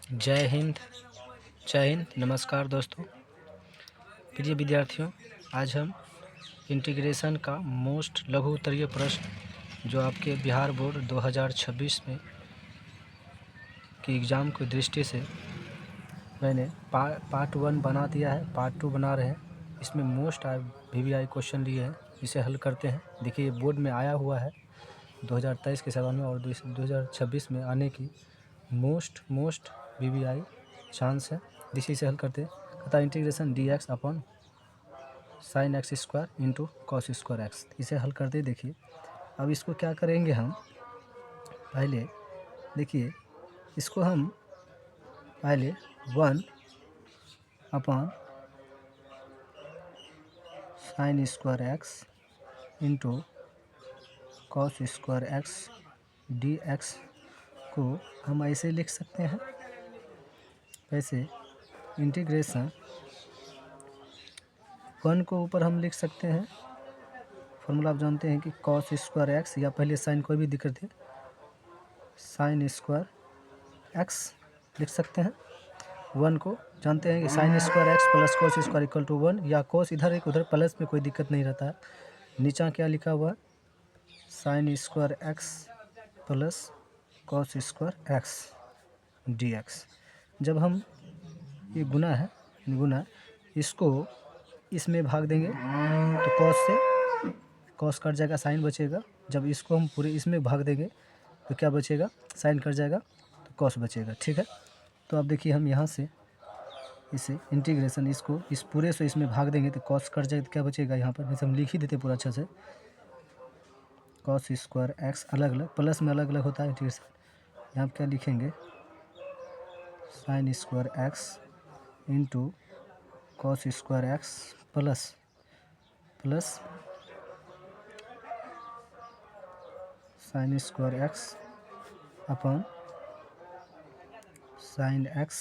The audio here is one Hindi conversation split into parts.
जय हिंद। नमस्कार दोस्तों, प्रिय विद्यार्थियों। आज हम इंटीग्रेशन का मोस्ट लघु उत्तरीय प्रश्न जो आपके बिहार बोर्ड 2026 में के एग्ज़ाम की दृष्टि से मैंने पार्ट 1 बना दिया है, पार्ट 2 बना रहे हैं। इसमें मोस्ट VVI क्वेश्चन लिए हैं, इसे हल करते हैं। देखिए बोर्ड में आया हुआ है 2023 के सवाल में और 2026 में आने की मोस्ट VVI चांस है। इसी से हल करते हैं। कहता integration dx upon sine x square into cos square x, इसे हल करते देखिए। अब इसको क्या करेंगे हम, पहले देखिए इसको हम पहले 1 upon sine square x into cos square x dx को हम ऐसे लिख सकते हैं। वैसे इंटीग्रेशन 1 को ऊपर हम लिख सकते हैं, फॉर्मूला आप जानते हैं कि कॉस स्क्वायर एक्स या पहले साइन कोई भी दिक्कत है, साइन स्क्वायर एक्स लिख सकते हैं। 1 को जानते हैं कि sine square x plus cos square equal to 1, या कॉस इधर एक उधर प्लस में कोई दिक्कत नहीं रहता है। नीचा क्या लिखा हुआ है, sign square x plus cos square x dx। जब हम ये गुना इसको इसमें भाग देंगे तो कॉस से कॉस कट जाएगा, साइन बचेगा। जब इसको हम पूरे इसमें भाग देंगे तो क्या बचेगा, साइन कट जाएगा तो कॉस बचेगा। ठीक है, तो अब देखिए हम यहाँ से इसे इंटीग्रेशन इसको इस पूरे से इसमें भाग देंगे तो कॉस कट जाएगा तो क्या बचेगा, यहाँ पर जैसे हम लिख ही देते पूरा अच्छा से, कॉस स्क्वायर एक्स अलग अलग प्लस में अलग अलग होता है इंटीग्रेशन। यहाँ पर क्या लिखेंगे, sign square x into cos square x plus sign square x upon sine x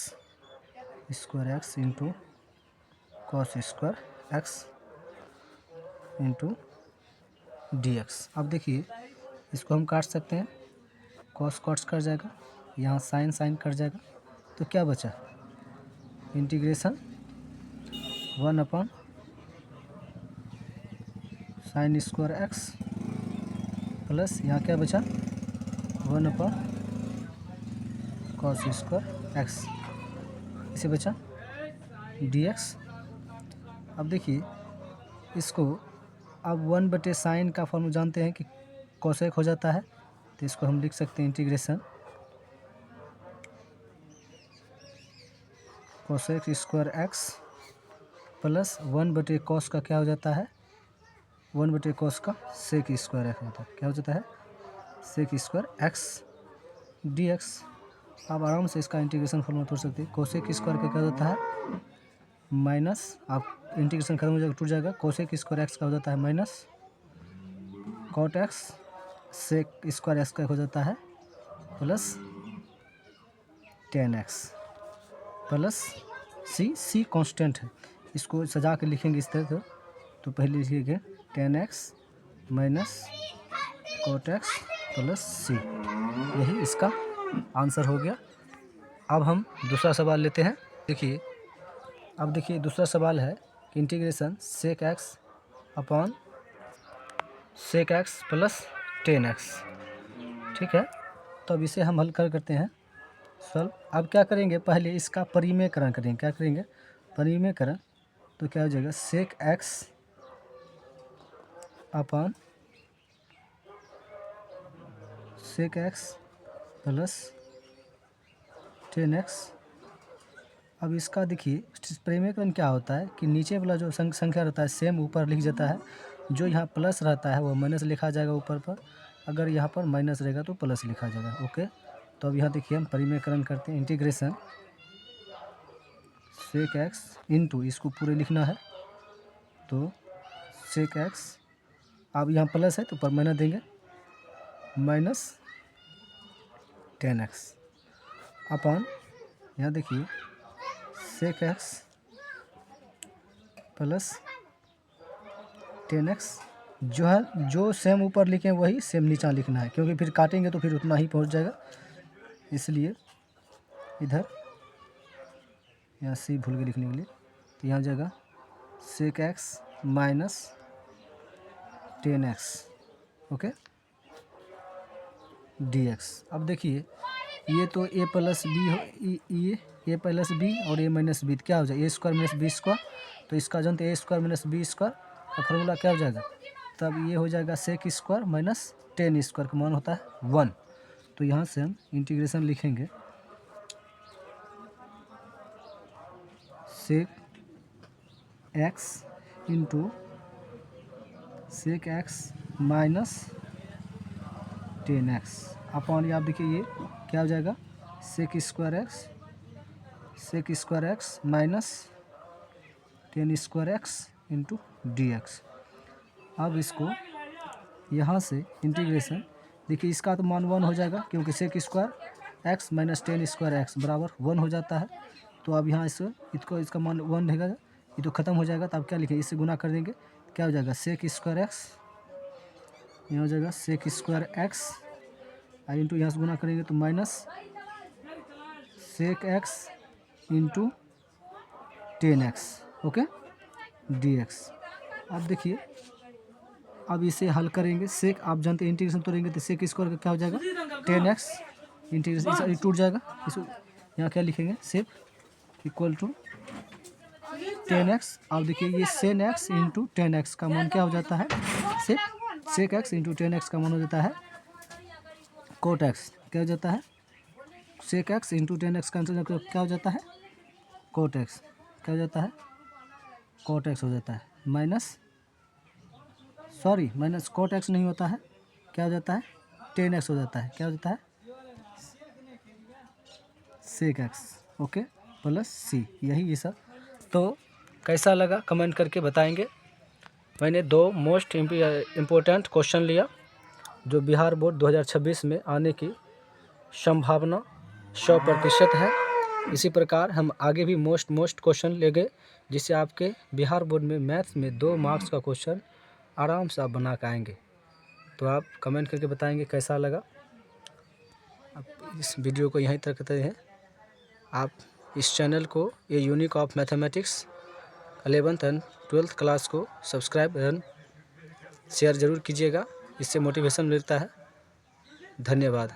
square x into cos square x into dx। अब देखिए इसको हम काट सकते हैं, कॉस कट जाएगा, यहाँ साइन कट जाएगा, तो क्या बचा, integration 1 upon sine square x plus यहाँ क्या बचा 1 अपॉन कॉस स्क्वायर एक्स, इसे बचा dx। अब देखिए इसको अब 1/साइन का फॉर्मूला जानते हैं कि कोसेक हो जाता है, तो इसको हम लिख सकते हैं integration cosec square x plus 1/कॉस का क्या हो जाता है, 1/कॉस का सेक स्क्वायर एक्स होता है, क्या हो जाता है, सेक स्क्वायर एक्स dx। आप आराम से इसका इंटीग्रेशन फॉर्मूला तोड़ सकते हैं। कोसेक स्क्वायर का क्या होता है माइनस, आप इंटीग्रेशन खत्म हो जाएगा टूट जाएगा, कोसेक स्क्वायर एक्स का हो जाता है minus cot x, sec square x का हो जाता है plus tan x plus c constant है, इसको सजा के लिखेंगे इस तरह से। तो पहले लिखिएगा ten x minus cot x plus c, यही इसका आंसर हो गया। अब हम दूसरा सवाल लेते हैं। देखिए अब देखिए दूसरा सवाल है कि integration sec x upon sec x plus tan x. ठीक है, तो अब इसे हम हल करते हैं सॉल्व। अब क्या करेंगे, पहले इसका परिमेयकरण करेंगे। क्या करेंगे, परिमेयकरण, तो क्या हो जाएगा, sec x upon sec x plus tan x. अब इसका देखिए परिमेयकरण क्या होता है कि नीचे वाला जो संख्या रहता है सेम ऊपर लिख जाता है, जो यहाँ प्लस रहता है वो माइनस लिखा जाएगा ऊपर पर, अगर यहाँ पर माइनस रहेगा तो प्लस लिखा जाएगा। ओके, तो अब यहाँ देखिए हम परिमेयकरण करते हैं, इंटीग्रेशन सेक एक्स इंटू इसको पूरे लिखना है, तो सेक एक्स, अब यहाँ प्लस है तो ऊपर माइनस देंगे, माइनस टेन एक्स अपॉन यहाँ देखिए sec x plus tan x, जो है जो सेम ऊपर लिखें वही सेम नीचा लिखना है, क्योंकि फिर काटेंगे तो फिर उतना ही पहुंच जाएगा, इसलिए इधर यहाँ सी भूल के लिखने के लिए, तो यहाँ जाएगा sec x minus 10x, okay, dx। अब देखिए ये तो a प्लस बी हो, ये a प्लस बी और a माइनस बी, क्या हो जाएगा a square minus b square, तो इसका जो a square minus b square का फॉर्मूला क्या हो जाएगा, तब ये हो जाएगा सेक स्क्वायर माइनस 10 स्क्वायर का मान होता है 1। तो यहाँ से हम इंटीग्रेशन लिखेंगे sec x into sec x minus 10x upon, आप देखिए ये क्या हो जाएगा sec square x minus 10 square x into d x. अब इसको यहाँ से इंटीग्रेशन, देखिए इसका तो मान 1 हो जाएगा क्योंकि sec square x minus 10 square x बराबर 1 हो जाता है। तो अब यहाँ इसका मान 1 रहेगा, ये तो ख़त्म हो जाएगा। तो अब क्या लिखें, इससे गुना कर देंगे, क्या हो जाएगा सेक स्क्वायर एक्स, यहाँ हो जाएगा सेक स्क्वायर एक्स इंटू यहाँ से गुना करेंगे तो minus sec x into 10x, okay, dx। अब देखिए अब इसे हल करेंगे, सेक आप जानते हैं इंटीग्रेशन तोड़ेंगे तो सेक स्क्वायर का क्या हो जाएगा 10x, इंटीग्रेशन टूट जाएगा, इस यहाँ क्या लिखेंगे सेक इक्वल टू 10x। अब देखिए ये सेन एक्स इंटू 10x का मान क्या हो जाता है, सेक एक्स इंटू 10x का मान हो जाता है कोट एक्स, क्या हो जाता है सेक एक्स इंटू 10x का आंसर क्या हो जाता है कोट एक्स, क्या हो जाता है कोट एक्स हो जाता है माइनस कोट एक्स नहीं होता है, क्या हो जाता है 10x हो जाता है, क्या हो जाता है सेक एक्स, ओके, प्लस सी, यही ये सब। तो कैसा लगा कमेंट करके बताएंगे। मैंने 2 मोस्ट इम्पोर्टेंट क्वेश्चन लिया जो बिहार बोर्ड 2026 में आने की संभावना 100% है। इसी प्रकार हम आगे भी मोस्ट क्वेश्चन ले गए जिससे आपके बिहार बोर्ड में मैथ्स में 2 मार्क्स का क्वेश्चन आराम से आप बना के आएंगे। तो आप कमेंट करके बताएंगे कैसा लगा। आप इस वीडियो को यहीं तक करते हैं। आप इस चैनल को a unique of mathematics 11th and 12th class को सब्सक्राइब एंड शेयर ज़रूर कीजिएगा, इससे मोटिवेशन मिलता है। धन्यवाद।